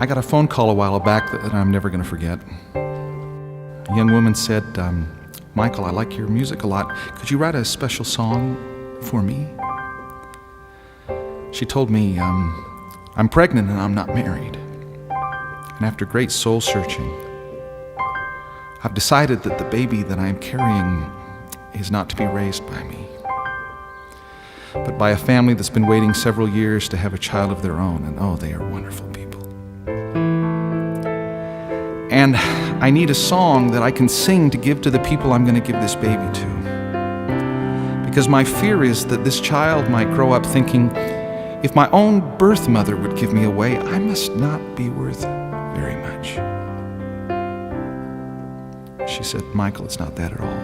I got a phone call a while back that I'm never going to forget. A young woman said, Michael, I like your music a lot. Could you write a special song for me? She told me, I'm pregnant and I'm not married. And after great soul searching, I've decided that the baby that I'm carrying is not to be raised by me, but by a family that's been waiting several years to have a child of their own. And oh, they are wonderful people. And I need a song that I can sing to give to the people I'm going to give this baby to. Because my fear is that this child might grow up thinking, if my own birth mother would give me away, I must not be worth very much. She said, Michael, it's not that at all.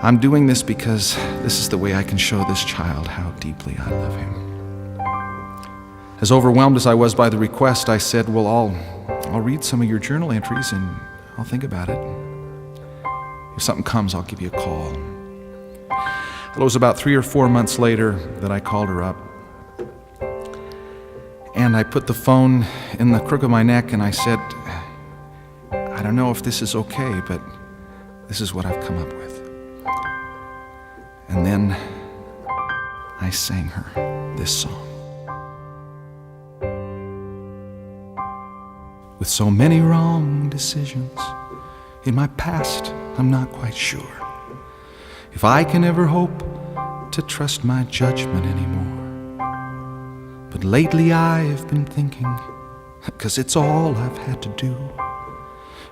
I'm doing this because this is the way I can show this child how deeply I love him. As overwhelmed as I was by the request, I said, well, I'll read some of your journal entries and I'll think about it. If something comes, I'll give you a call. It was about 3 or 4 months later that I called her up. And I put the phone in the crook of my neck and I said, I don't know if this is okay, but this is what I've come up with. And then I sang her this song. With so many wrong decisions in my past, I'm not quite sure if I can ever hope to trust my judgment anymore. But lately I've been thinking, 'cause it's all I've had to do,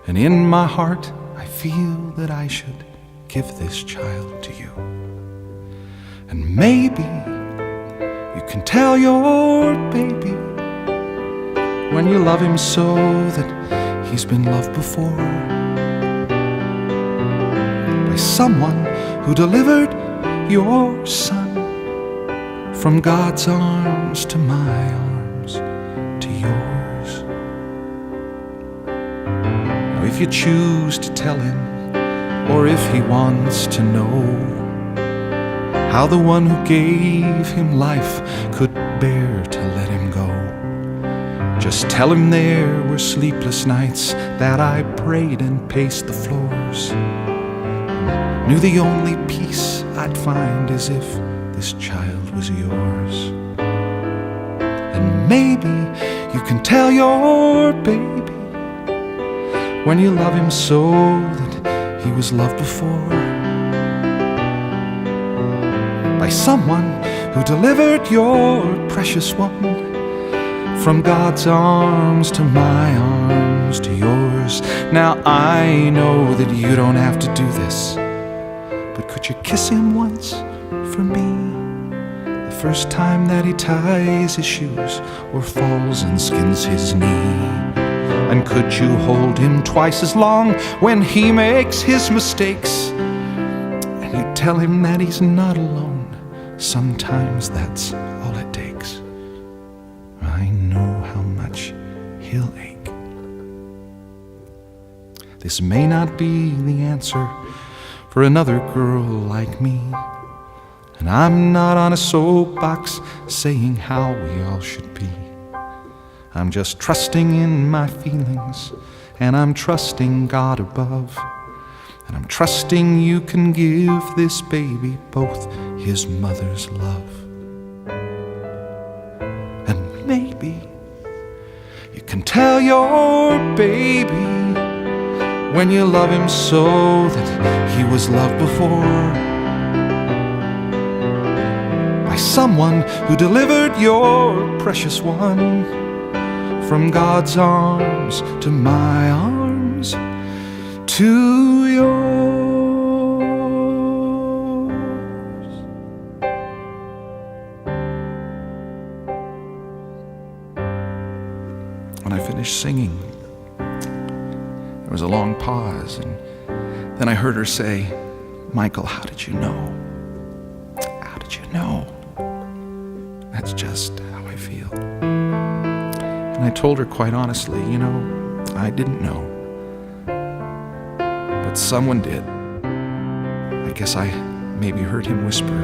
and in my heart I feel that I should give this child to you. And maybe you can tell your baby when you love him so that he's been loved before by someone who delivered your son from God's arms to my arms to yours. Now if you choose to tell him, or if he wants to know how the one who gave him life could bear to let him go, just tell him there were sleepless nights that I prayed and paced the floors, knew the only peace I'd find is if this child was yours. And maybe you can tell your baby when you love him so that he was loved before by someone who delivered your precious one from God's arms to my arms to yours. Now I know that you don't have to do this, but could you kiss him once for me? The first time that he ties his shoes or falls and skins his knee. And could you hold him twice as long when he makes his mistakes? And you tell him that he's not alone. Sometimes that's all it takes. I know how much he'll ache. This may not be the answer for another girl like me, and I'm not on a soapbox saying how we all should be. I'm just trusting in my feelings, and I'm trusting God above, and I'm trusting you can give this baby both his mother's love. And maybe you can tell your baby when you love him so that he was loved before by someone who delivered your precious one from God's arms to my arms to yours. When I finished singing, there was a long pause, and then I heard her say, Michael, how did you know? How did you know? That's just how I feel. And I told her quite honestly, I didn't know. But someone did. I guess I maybe heard him whisper,